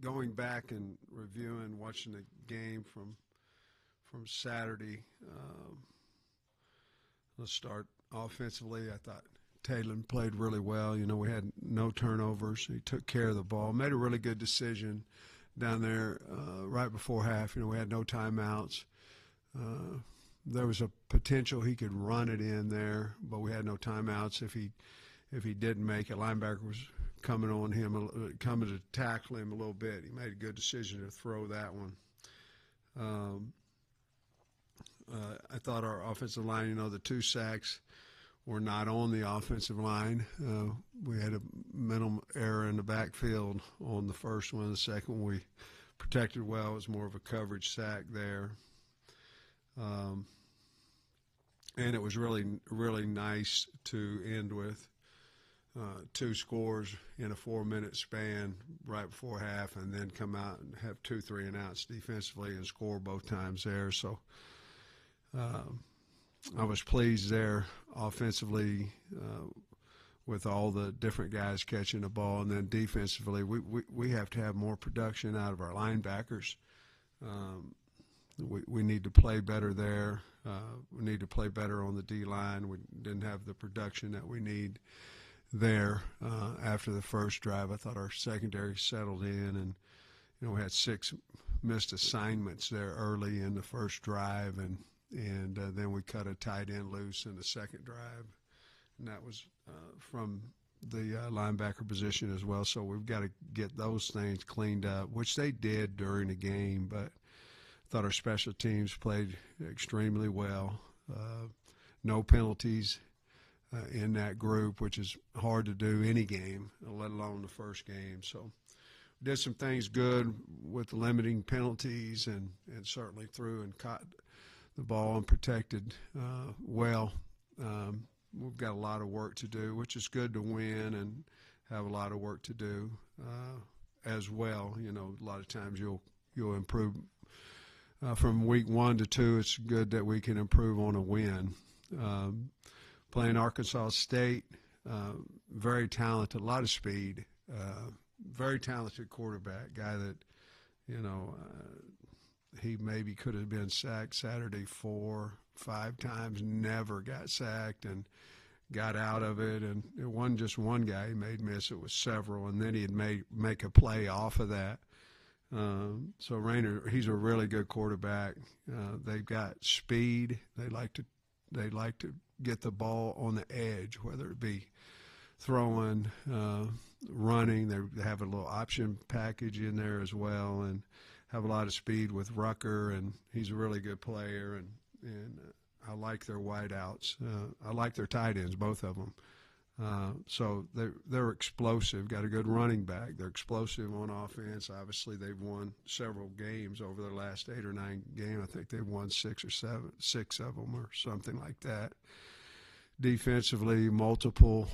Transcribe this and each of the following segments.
going back and reviewing, watching the game from Saturday, let's start offensively. I thought Taylor played really well. You know, we had no turnovers. He took care of the ball, made a really good decision down there right before half. You know, we had no timeouts. There was a potential he could run it in there, but we had no timeouts. If he didn't make it, linebacker was coming on him, coming to tackle him a little bit. He made a good decision to throw that one. I thought our offensive line, you know, the 2 sacks were not on the offensive line. We had a mental error in the backfield on the first one. The second one we protected well. It was more of a coverage sack there. And it was really, really nice to end with 2 scores in a 4-minute span right before half, and then come out and have 2 3-and-outs defensively and score both times there. So I was pleased there offensively with all the different guys catching the ball, and then defensively we have to have more production out of our linebackers. We need to play better there. We need to play better on the D-line. We didn't have the production that we need there after the first drive. I thought our secondary settled in, and you know, we had 6 missed assignments there early in the first drive, and then we cut a tight end loose in the second drive, and that was from the linebacker position as well. So we've got to get those things cleaned up, which they did during the game, but I thought our special teams played extremely well. No penalties in that group, which is hard to do any game, let alone the first game. So we did some things good with limiting penalties, and certainly threw and caught the ball and protected well. We've got a lot of work to do, which is good to win and have a lot of work to do as well. You know, a lot of times you'll improve from week 1 to 2. It's good that we can improve on a win. Playing Arkansas State, very talented, a lot of speed, very talented quarterback, guy that, you know, he maybe could have been sacked Saturday 4, 5 times, never got sacked and got out of it. And it wasn't just one guy he made miss, it was several, and then he'd make a play off of that. So Rayner, he's a really good quarterback. They've got speed. They like to get the ball on the edge, whether it be throwing, running. They have a little option package in there as well, and have a lot of speed with Rucker, and he's a really good player. And I like their wideouts. I like their tight ends, both of them. So they're explosive, got a good running back. They're explosive on offense. Obviously, they've won several games over their last 8 or 9 games. I think they've won 6 or 7, 6 of them or something like that. Defensively, multiple,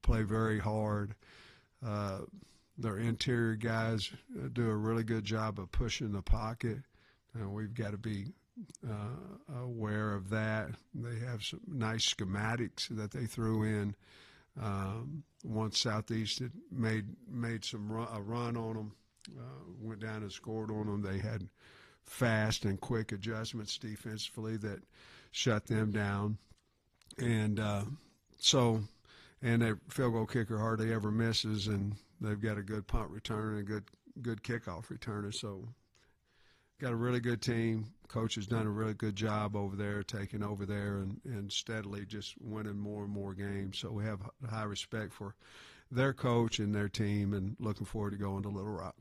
play very hard. Their interior guys do a really good job of pushing the pocket. We've got to be aware of that. They have some nice schematics that they threw in. Once Southeast had made a run on them, went down and scored on them. They had fast and quick adjustments defensively that shut them down. And and their field goal kicker hardly ever misses, and they've got a good punt return and a good kickoff returner. So got a really good team. Coach has done a really good job over there, taking over there and steadily just winning more and more games. So we have high respect for their coach and their team, and looking forward to going to Little Rock.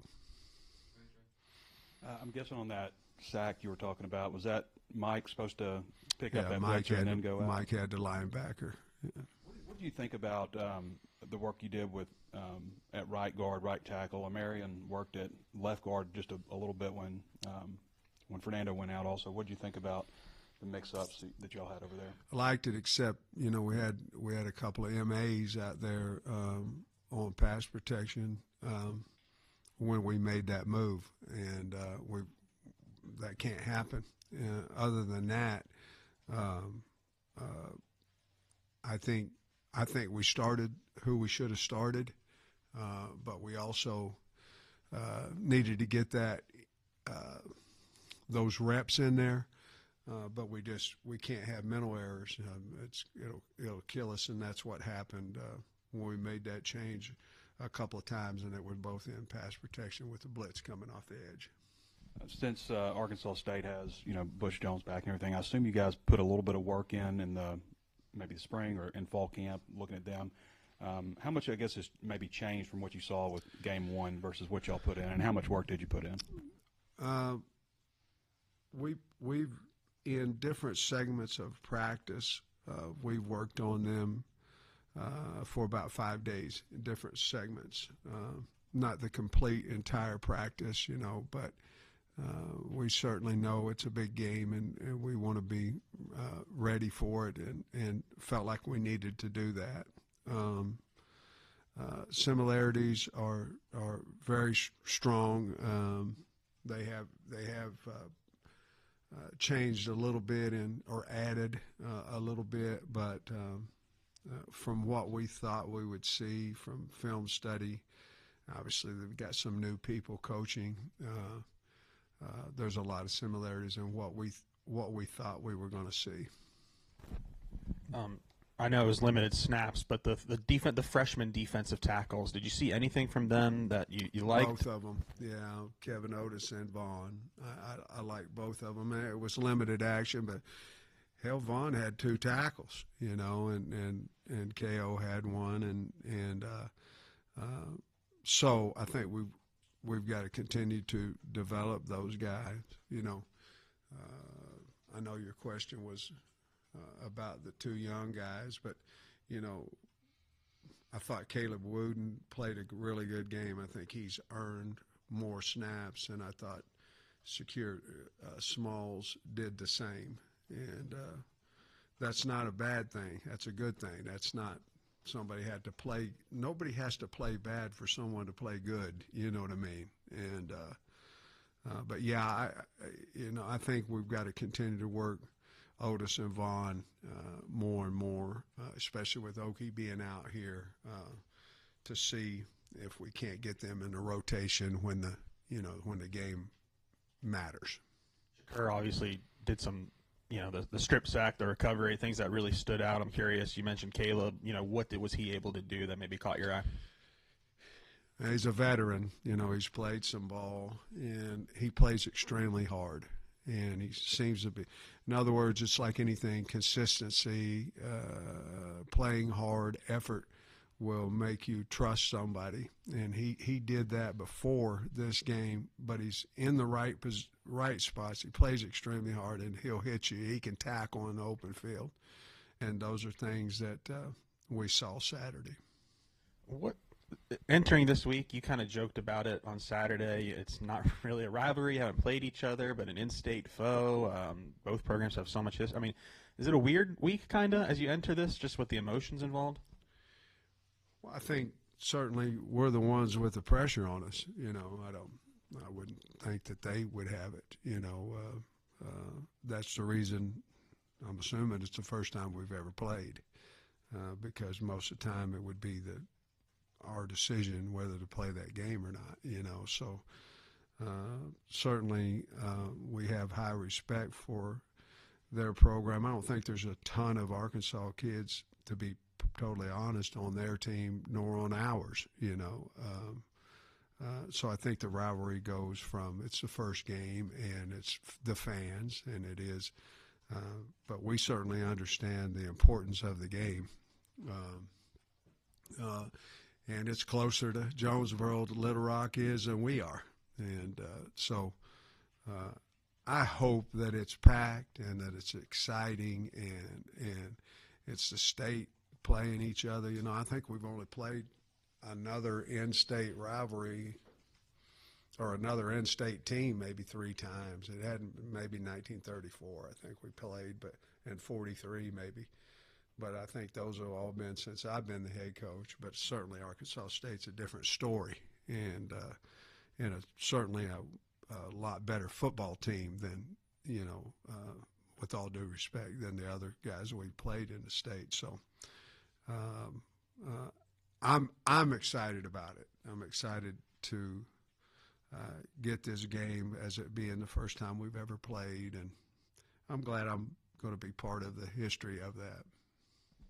I'm guessing on that sack you were talking about, was that Mike supposed to pick up that Mike blitzer and then go out? Mike had the linebacker. Yeah. What do you think about the work you did with at right guard, right tackle? Marion worked at left guard just a little bit when Fernando went out also. What did you think about the mix-ups that y'all had over there? I liked it, except, you know, we had a couple of MAs out there on pass protection when we made that move, and that can't happen. Other than that, I think we started who we should have started, but we also needed to get those reps in there. But we can't have mental errors. It'll kill us, and that's what happened when we made that change a couple of times, and it was both in pass protection with the blitz coming off the edge. Since Arkansas State has Bush Jones back and everything, I assume you guys put a little bit of work in maybe the spring or in fall camp, looking at them. How much, I guess, has maybe changed from what you saw with game one versus what y'all put in, and how much work did you put in? We've in different segments of practice, we've worked on them for about 5 days in different segments. Not the complete entire practice, but we certainly know it's a big game, and we want to be ready for it, and felt like we needed to do that. Similarities are very strong. They have changed a little bit or added a little bit, but from what we thought we would see from film study, obviously they've got some new people coaching. There's a lot of similarities in what we thought we were going to see. I know it was limited snaps, but the freshman defensive tackles, did you see anything from them that you liked? Both of them, yeah. Kevin Otis and Vaughn. I like both of them. It was limited action, but hell, Vaughn had 2 tackles, and KO had one, and so I think we've got to continue to develop those guys. I know your question was about the 2 young guys, but I thought Caleb Wooden played a really good game. I think he's earned more snaps, and I thought Smalls did the same, and that's not a bad thing. That's a good thing. That's not somebody had to play. Nobody has to play bad for someone to play good. You know what I mean? And but yeah, I think we've got to continue to work Otis and Vaughn more and more, especially with Okie being out here, to see if we can't get them in the rotation when the game matters. Shakur obviously did some, the strip sack, the recovery, things that really stood out. I'm curious. You mentioned Caleb. What was he able to do that maybe caught your eye? He's a veteran. He's played some ball, and he plays extremely hard. And he seems to be, in other words, it's like anything, consistency, playing hard, effort will make you trust somebody. And he did that before this game, but he's in the right spots. He plays extremely hard, and he'll hit you. He can tackle in the open field. And those are things that we saw Saturday. Entering this week, you kind of joked about it on Saturday. It's not really a rivalry. You haven't played each other, but an in-state foe. Both programs have so much history. I mean, is it a weird week kind of as you enter this, just with the emotions involved? Well, I think certainly we're the ones with the pressure on us. I wouldn't think that they would have it. That's the reason. I'm assuming it's the first time we've ever played, because most of the time it would be our decision whether to play that game or not, So certainly we have high respect for their program. I don't think there's a ton of Arkansas kids, to be totally honest, on their team nor on ours, So I think the rivalry goes from it's the first game and it's the fans, and it is. But we certainly understand the importance of the game. And it's closer to Jonesboro to Little Rock is than we are. And so I hope that it's packed and that it's exciting and it's the state playing each other. I think we've only played another in-state rivalry or another in-state team maybe 3 times. It hadn't, maybe 1934 I think we played, but and 43 maybe. But I think those have all been since I've been the head coach. But certainly Arkansas State's a different story, and certainly a lot better football team than, with all due respect, than the other guys we played in the state. So I'm excited about it. I'm excited to get this game as it being the first time we've ever played, and I'm glad I'm going to be part of the history of that.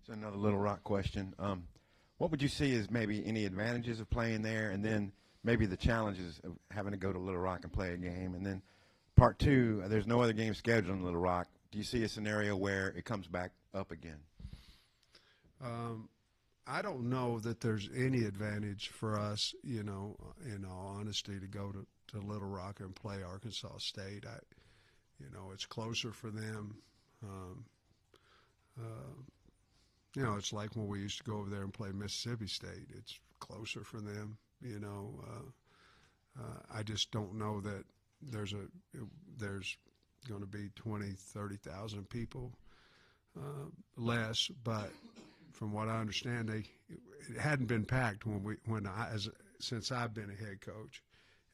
So another Little Rock question. What would you see as maybe any advantages of playing there, and then maybe the challenges of having to go to Little Rock and play a game? And then part two, there's no other game scheduled in Little Rock. Do you see a scenario where it comes back up again? I don't know that there's any advantage for us, in all honesty, to go to Little Rock and play Arkansas State. It's closer for them. It's like when we used to go over there and play Mississippi State. It's closer for them. I just don't know that there's going to be 20, 30,000 people less, but from what I understand, it hadn't been packed since I've been a head coach,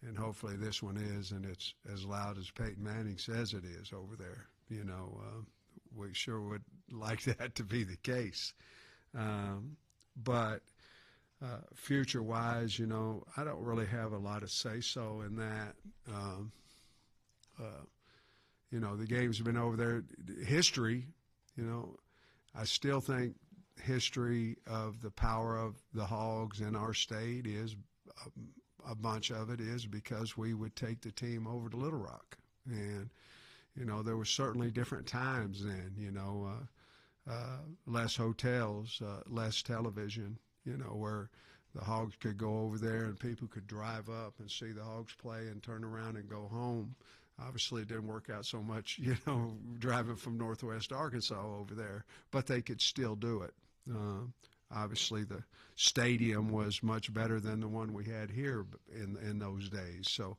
and hopefully this one is, and it's as loud as Peyton Manning says it is over there. We sure would like that to be the case, but future-wise, I don't really have a lot of say-so in that. The game's been over there. History, I still think history of the power of the Hogs in our state is a bunch of it is because we would take the team over to Little Rock, and there were certainly different times then, less hotels, less television, where the Hogs could go over there and people could drive up and see the Hogs play and turn around and go home. Obviously, it didn't work out so much, driving from Northwest Arkansas over there, but they could still do it. Obviously, the stadium was much better than the one we had here in those days. So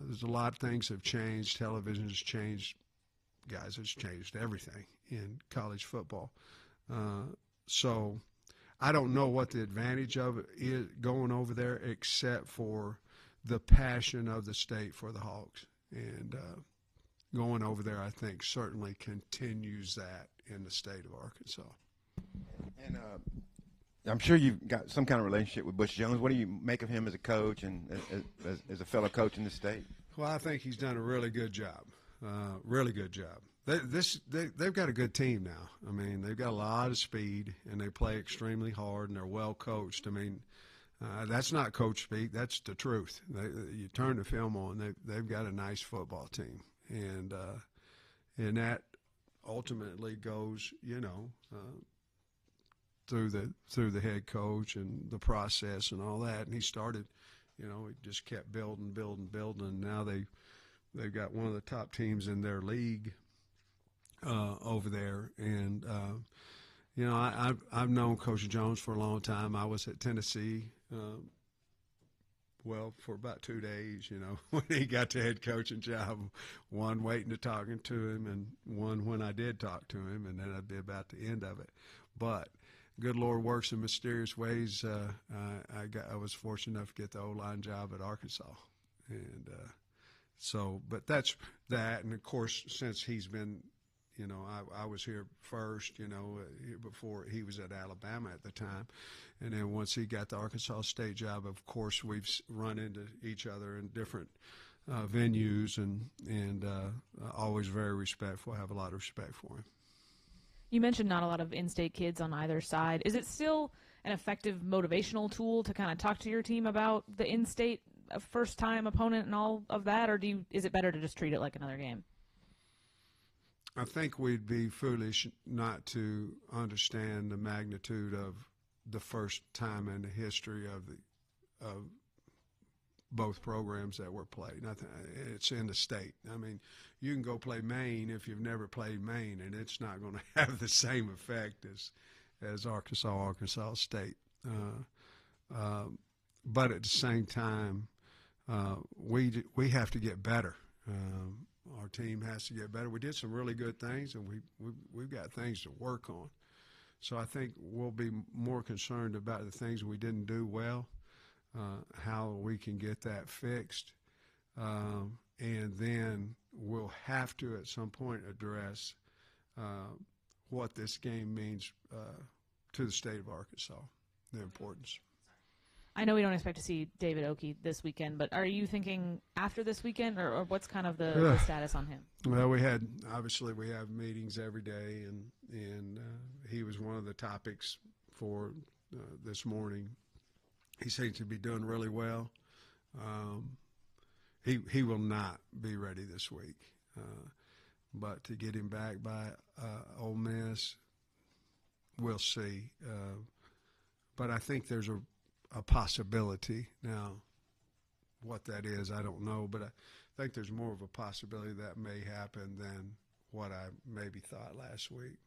there's a lot of things have changed. Television has changed. Guys, it's changed everything in college football. So I don't know what the advantage of it is going over there except for the passion of the state for the Hogs. And going over there, I think, certainly continues that in the state of Arkansas. And I'm sure you've got some kind of relationship with Butch Jones. What do you make of him as a coach and as a fellow coach in the state? Well, I think he's done a really good job, really good job. They've got a good team now. I mean, they've got a lot of speed, and they play extremely hard, and they're well coached. I mean, that's not coach speak. That's the truth. You turn the film on, they've got a nice football team, and that ultimately goes, through the head coach and the process and all that. And he started, he just kept building, and now they've got one of the top teams in their league over there. And I've known Coach Jones for a long time. I was at Tennessee. For about 2 days, when he got the head coaching job, one waiting to talking to him and one when I did talk to him, and then I'd be about the end of it. But good Lord works in mysterious ways. I was fortunate enough to get the O-line job at Arkansas. And but that's that. And, of course, since he's been, I was here first, before he was at Alabama at the time. And then once he got the Arkansas State job, of course, we've run into each other in different venues and always very respectful. I have a lot of respect for him. You mentioned not a lot of in-state kids on either side. Is it still an effective motivational tool to kind of talk to your team about the in-state first-time opponent and all of that, or is it better to just treat it like another game? I think we'd be foolish not to understand the magnitude of the first time in the history of both programs that were played. It's in the state. I mean, you can go play Maine if you've never played Maine, and it's not going to have the same effect as Arkansas State. But at the same time, we have to get better. Our team has to get better. We did some really good things, and we've got things to work on. So I think we'll be more concerned about the things we didn't do well, how we can get that fixed, and then we'll have to at some point address what this game means to the state of Arkansas, the importance. I know we don't expect to see David Oki this weekend, but are you thinking after this weekend, or what's kind of the status on him? Well, we have meetings every day, and he was one of the topics for this morning. He seems to be doing really well. He will not be ready this week, but to get him back by Ole Miss, we'll see. But I think there's a possibility. Now, what that is, I don't know, but I think there's more of a possibility that may happen than what I maybe thought last week.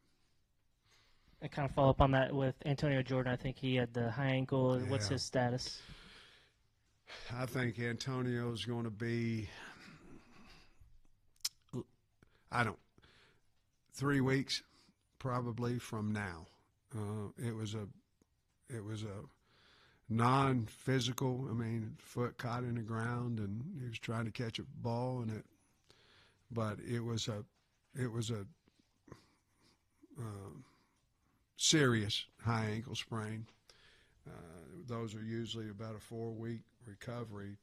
And kind of follow up on that with Antonio Jordan. I think he had the high ankle. Yeah. What's his status? I think Antonio's going to be, 3 weeks probably from now. It was a non-physical. I mean, foot caught in the ground, and he was trying to catch a ball, but it was a serious high ankle sprain. Those are usually about a 4-week recovery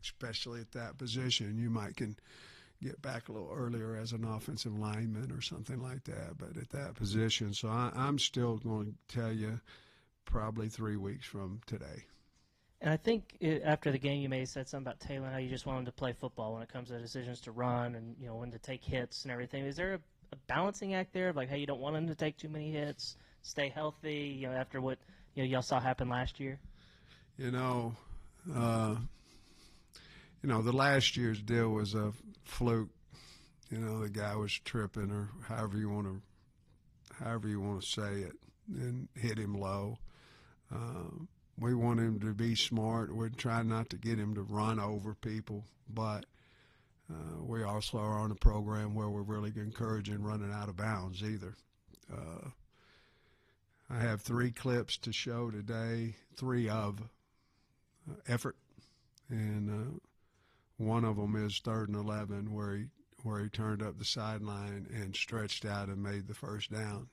especially at that position. You might can get back a little earlier as an offensive lineman or something like that, but at that position. So I'm still going to tell you probably 3 weeks from today. And I think after the game you may have said something about Taylor, how you just want him to play football when it comes to decisions to run and, when to take hits and everything. Is there a balancing act there of like, hey, you don't want him to take too many hits, stay healthy, after what y'all saw happen last year? The last year's deal was a fluke. The guy was tripping, or however you want to say it, and hit him low. We want him to be smart. We're trying not to get him to run over people, but we also are on a program where we're really encouraging running out of bounds either. I have 3 clips to show today, 3 of effort, and one of them is 3rd and 11 where he turned up the sideline and stretched out and made the first down.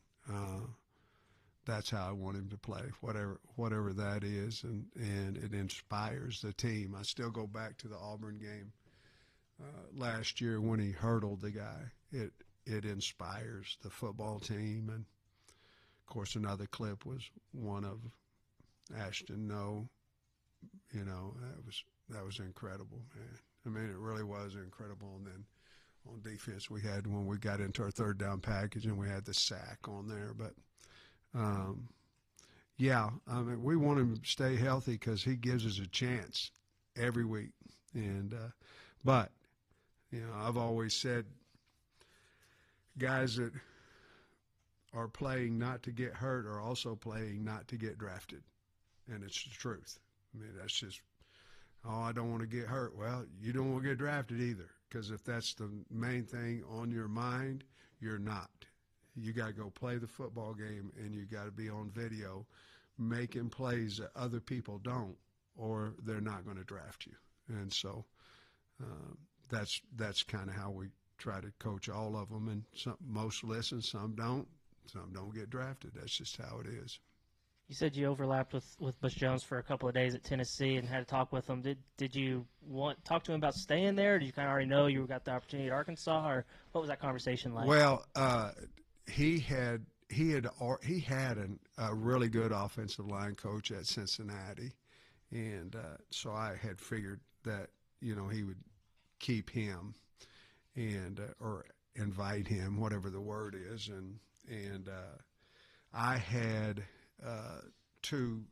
That's how I want him to play, whatever that is, and it inspires the team. I still go back to the Auburn game last year when he hurdled the guy. It inspires the football team. And of course, another clip was one of Ashton No. That was incredible, man. I mean, it really was incredible. And then on defense, we had when we got into our 3rd down package, and we had the sack on there. But we want him to stay healthy because he gives us a chance every week. And but I've always said guys that are playing not to get hurt are also playing not to get drafted, and it's the truth. I mean, that's just, I don't want to get hurt. Well, you don't want to get drafted either, because if that's the main thing on your mind, you're not. You got to go play the football game, and you got to be on video making plays that other people don't, or they're not going to draft you. And so that's kind of how we try to coach all of them. And most listen, some don't get drafted. That's just how it is. You said you overlapped with Butch Jones for a couple of days at Tennessee and had to talk with him. Did you talk to him about staying there? Or did you kind of already know you got the opportunity at Arkansas, or what was that conversation like? Well, he had a really good offensive line coach at Cincinnati, and so I had figured that he would keep him and or invite him, whatever the word is, and I had 2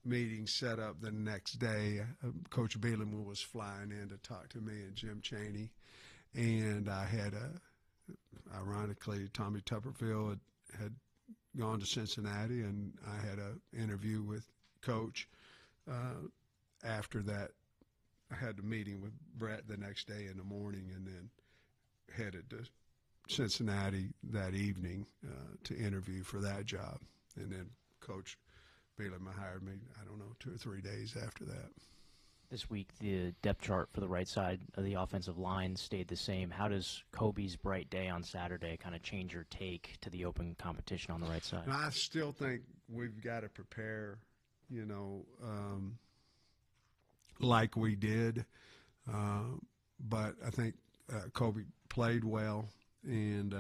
meetings set up the next day. Coach Bielema was flying in to talk to me and Jim Chaney, and I had ironically, Tommy Tupperville had gone to Cincinnati, and I had an interview with Coach. After that, I had a meeting with Brett the next day in the morning, and then headed to Cincinnati that evening to interview for that job. And then Coach Bielema hired me, 2 or 3 days after that. This week, the depth chart for the right side of the offensive line stayed the same. How does Kobe's bright day on Saturday kind of change your take to the open competition on the right side? And I still think we've got to prepare, like we did. But I think Kobe played well, and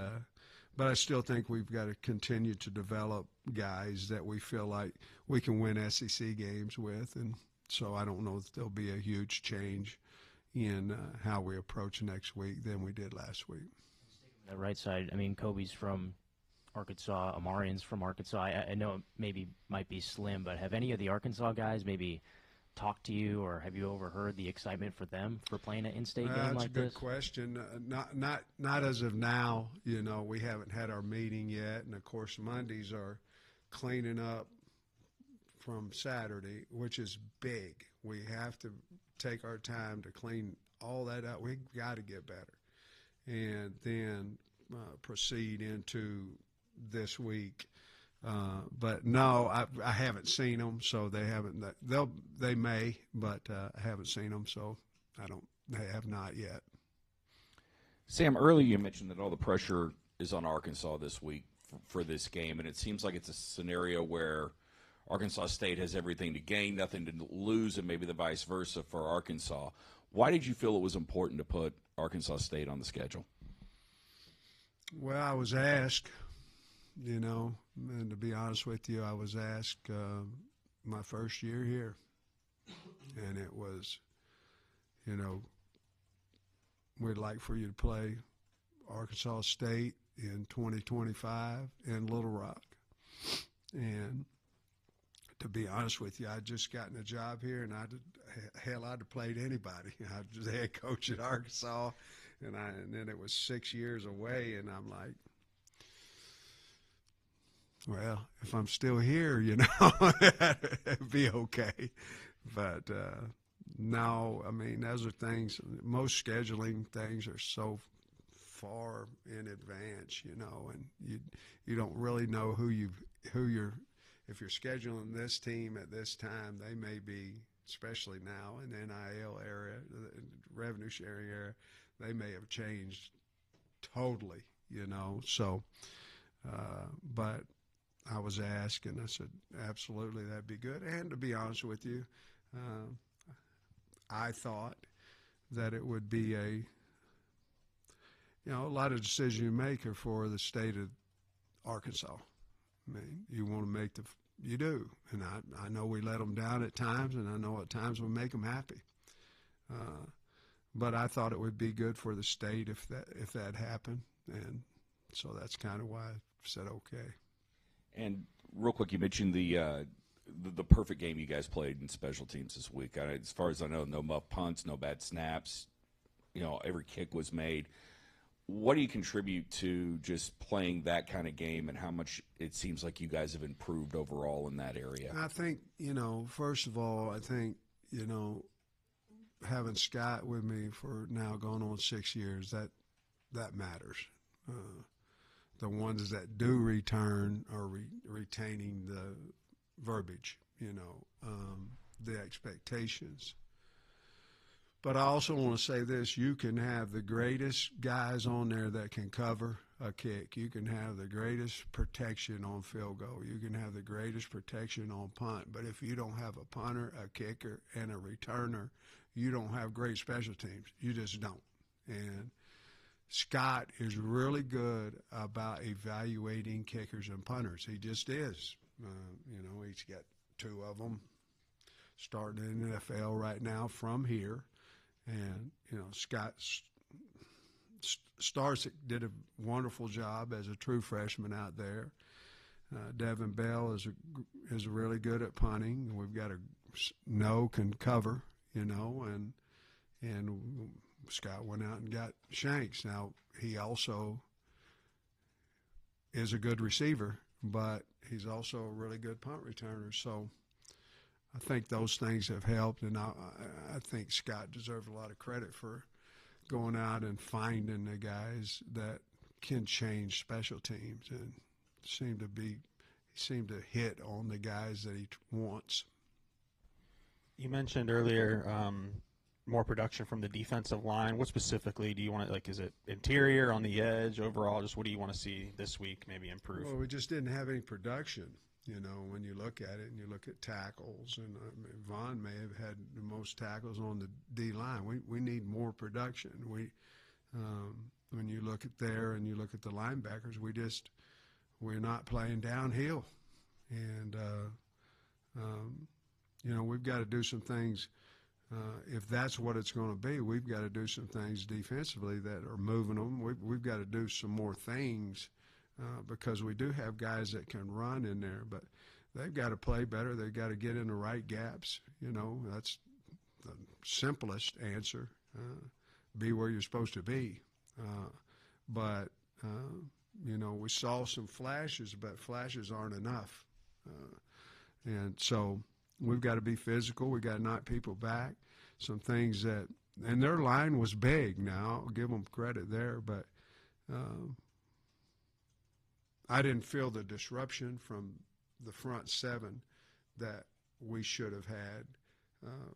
but I still think we've got to continue to develop guys that we feel like we can win SEC games with, and so I don't know if there'll be a huge change in how we approach next week than we did last week. The right side, I mean, Kobe's from Arkansas, Amarian's from Arkansas. I know it maybe might be slim, but have any of the Arkansas guys maybe talked to you, or have you overheard the excitement for them for playing an in-state game like this? That's a good question. Not as of now. You know, we haven't had our meeting yet, and of course Mondays are cleaning up from Saturday, which is big. We have to take our time to clean all that up. We got to get better, and then proceed into this week. But no, I haven't seen them, so they haven't. They may, but I haven't seen them, so I don't. They have not yet. Sam, earlier you mentioned that all the pressure is on Arkansas this week for this game, and it seems like it's a scenario where Arkansas State has everything to gain, nothing to lose, and maybe the vice versa for Arkansas. Why did you feel it was important to put Arkansas State on the schedule? Well, I was asked, you know, and to be honest with you, I was asked my first year here, and it was, you know, we'd like for you to play Arkansas State in 2025 in Little Rock. And to be honest with you, I'd just gotten a job here, and I'd have played anybody. I was the head coach at Arkansas, and then it was 6 years away, and I'm like, well, if I'm still here, you know, it'd be okay. But no, I mean, those are things. Most scheduling things are so far in advance, you know, and you don't really know who you're. If you're scheduling this team at this time, they may be, especially now in the NIL area, the revenue sharing area, they may have changed totally, you know. So, but I was asked, and I said, absolutely, that'd be good. And to be honest with you, I thought that it would be a lot of decisions you make are for the state of Arkansas. I mean, you want to make you do, and I know we let them down at times, and I know at times we make them happy. But I thought it would be good for the state if that happened, and so that's kind of why I said okay. And real quick, you mentioned the perfect game you guys played in special teams this week. As far as I know, no muff punts, no bad snaps. You know, every kick was made. What do you contribute to just playing that kind of game, and how much it seems like you guys have improved overall in that area? I think, you know, first of all, I think, you know, having Scott with me for now going on 6 years, that matters. The ones that do return are retaining the verbiage, you know, the expectations. But I also want to say this, you can have the greatest guys on there that can cover a kick. You can have the greatest protection on field goal. You can have the greatest protection on punt. But if you don't have a punter, a kicker, and a returner, you don't have great special teams. You just don't. And Scott is really good about evaluating kickers and punters. He just is. You know, he's got two of them starting in the NFL right now from here. And, you know, Scott Starsick did a wonderful job as a true freshman out there. Devin Bell is really good at punting. We've got can cover, you know, and Scott went out and got Shanks. Now, he also is a good receiver, but he's also a really good punt returner. So I think those things have helped, and I think Scott deserves a lot of credit for going out and finding the guys that can change special teams, and seem to hit on the guys that he wants. You mentioned earlier more production from the defensive line. What specifically do you want to, like, is it interior, on the edge, overall? Just what do you want to see this week maybe improve? Well, we just didn't have any production. You know, when you look at it and you look at tackles, and Vaughn may have had the most tackles on the D line. We need more production. When you look at there and you look at the linebackers, we're not playing downhill, and you know, we've got to do some things. If that's what it's going to be, we've got to do some things defensively that are moving them. We've got to do some more things because we do have guys that can run in there, but they've got to play better. They've got to get in the right gaps. You know, that's the simplest answer. Be where you're supposed to be. But you know, we saw some flashes, but flashes aren't enough. And so we've got to be physical. We've got to knock people back. Some things that, and their line was big now. I'll give them credit there, but I didn't feel the disruption from the front seven that we should have had,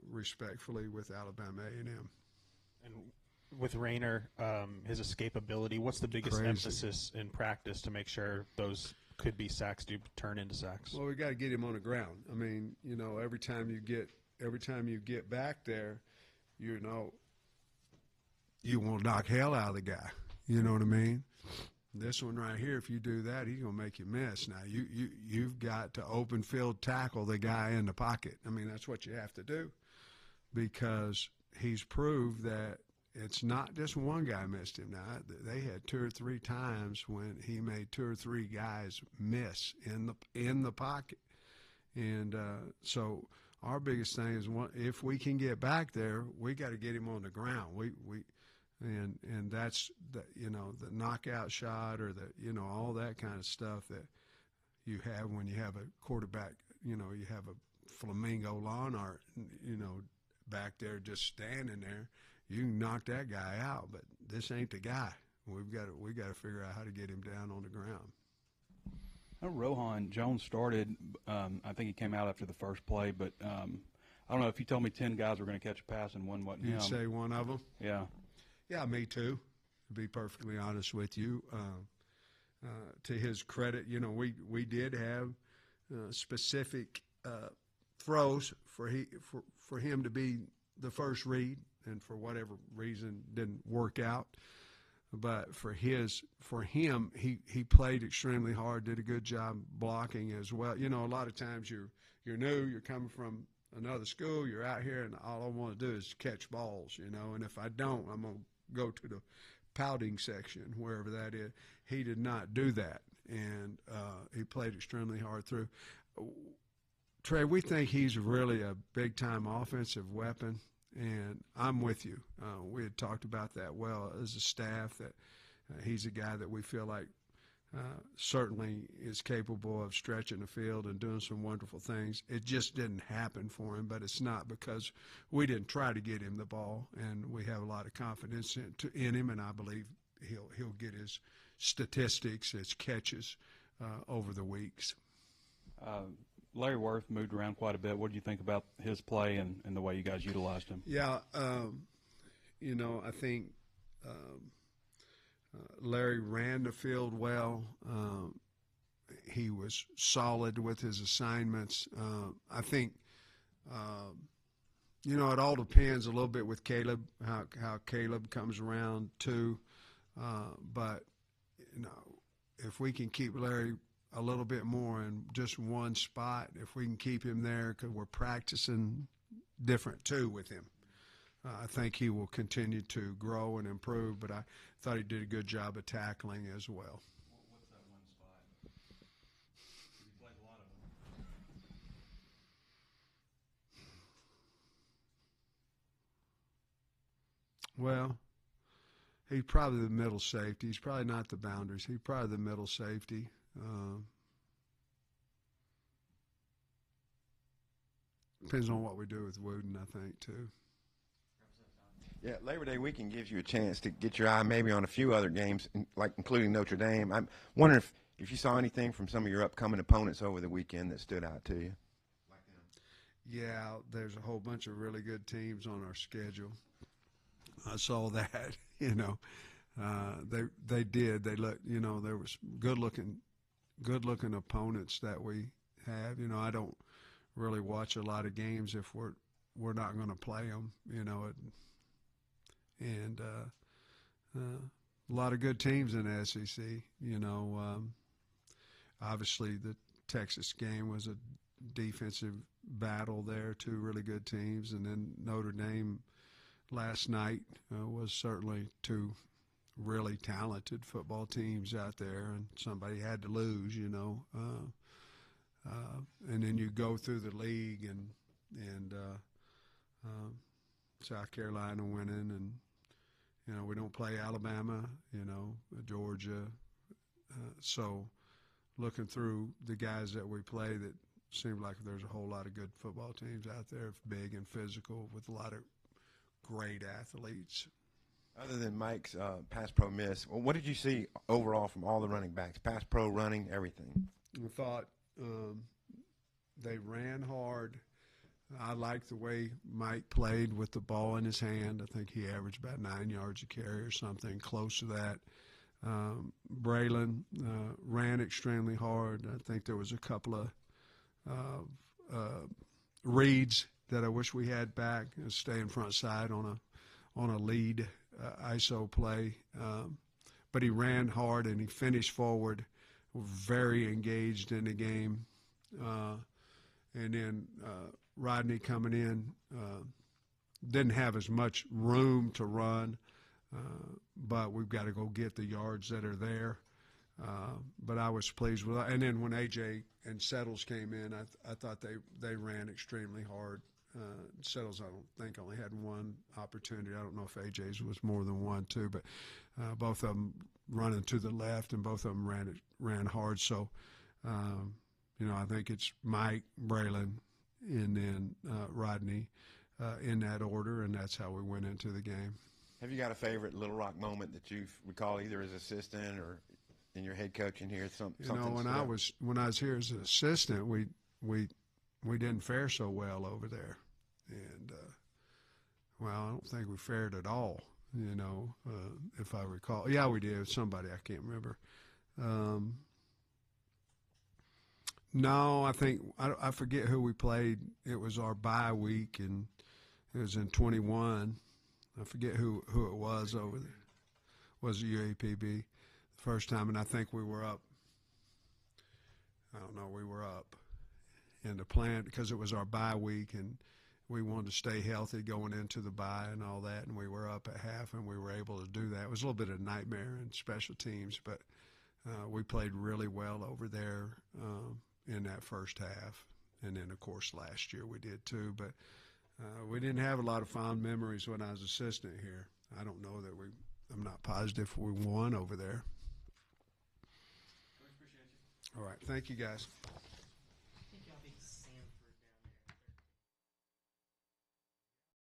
respectfully, with Alabama A&M. And with Rayner, his escapability, what's the biggest Crazy. emphasis in practice to make sure those could be sacks do turn into sacks? Well, we got to get him on the ground. I mean, you know, every time you get back there, you know, you want to knock hell out of the guy. You know what I mean? This one right here, if you do that, he's gonna make you miss. Now you've got to open field tackle the guy in the pocket. I mean, that's what you have to do, because he's proved that it's not just one guy missed him. Now they had 2 or 3 times when he made 2 or 3 guys miss in the pocket, and so our biggest thing is if we can get back there, we got to get him on the ground. And that's the, you know, the knockout shot, or the, you know, all that kind of stuff that you have when you have a quarterback. You know, you have a flamingo lawn art, you know, back there just standing there. You can knock that guy out, but this ain't the guy. We got to figure out how to get him down on the ground. Rohan Jones started. I think he came out after the first play, but I don't know if you told me 10 guys were going to catch a pass and one wasn't him. You'd say one of them? Yeah. Yeah, me too, to be perfectly honest with you. To his credit, you know, we did have specific throws for him to be the first read, and for whatever reason didn't work out. But for him, he played extremely hard, did a good job blocking as well. You know, a lot of times you're new, you're coming from another school, you're out here, and all I want to do is catch balls, you know, and if I don't, I'm going to go to the pouting section, wherever that is. He did not do that, and he played extremely hard through. Trey, we think he's really a big-time offensive weapon, and I'm with you. We had talked about that well as a staff, that he's a guy that we feel like certainly is capable of stretching the field and doing some wonderful things. It just didn't happen for him, but it's not because we didn't try to get him the ball, and we have a lot of confidence in him, and I believe he'll get his statistics, his catches over the weeks. Larry Worth moved around quite a bit. What do you think about his play and the way you guys utilized him? Yeah, you know, I think Larry ran the field well. He was solid with his assignments. I think, you know, it all depends a little bit with Caleb, how Caleb comes around too. But, you know, if we can keep Larry a little bit more in just one spot, if we can keep him there, because we're practicing different too with him, I think he will continue to grow and improve, but I thought he did a good job of tackling as well. What's that one spot? He played a lot of them. Well, he's probably the middle safety. He's probably not the boundaries. He's probably the middle safety. Depends on what we do with Wooden, I think, too. Yeah, Labor Day weekend gives you a chance to get your eye maybe on a few other games, like including Notre Dame. I'm wondering if you saw anything from some of your upcoming opponents over the weekend that stood out to you. Yeah, there's a whole bunch of really good teams on our schedule. I saw that, you know. They did. They looked, you know, there was good looking opponents that we have. You know, I don't really watch a lot of games if we're not going to play them. You know, and a lot of good teams in the SEC. You know, obviously the Texas game was a defensive battle there, two really good teams, and then Notre Dame last night was certainly two really talented football teams out there, and somebody had to lose, you know. And then you go through the league and South Carolina winning, and you know we don't play Alabama, you know, Georgia. So looking through the guys that we play, that seems like there's a whole lot of good football teams out there, big and physical, with a lot of great athletes. Other than Mike's pass pro miss, well, what did you see overall from all the running backs? Pass pro, running, everything. I thought they ran hard. I liked the way Mike played with the ball in his hand. I think he averaged about 9 yards a carry or something close to that. Braylon ran extremely hard. I think there was a couple of reads that I wish we had back. Stay in front side on a lead ISO play, but he ran hard and he finished forward, very engaged in the game. And then Rodney coming in didn't have as much room to run, but we've got to go get the yards that are there. But I was pleased with that. And then when AJ and Settles came in, I thought they ran extremely hard. Settles, I don't think, only had one opportunity. I don't know if AJ's was more than one, too, but both of them running to the left, and both of them ran hard. So, you know, I think it's Mike, Braylon, and then Rodney in that order, and that's how we went into the game. Have you got a favorite Little Rock moment that you recall, either as assistant or in your head coaching here? You know, when I was here as an assistant, we didn't fare so well over there, and well, I don't think we fared at all. You know, if I recall, yeah, we did. Somebody I can't remember. No, I think I forget who we played. It was our bye week, and it was in 21. I forget who it was over there. Was it UAPB the first time? And I think we were up. I don't know. We were up in the plan because it was our bye week, and we wanted to stay healthy going into the bye and all that. And we were up at half, and we were able to do that. It was a little bit of a nightmare in special teams, but we played really well over there in that first half. And then, of course, last year we did too. But we didn't have a lot of fond memories when I was assistant here. I don't know that I'm not positive we won over there. All right. Thank you, guys.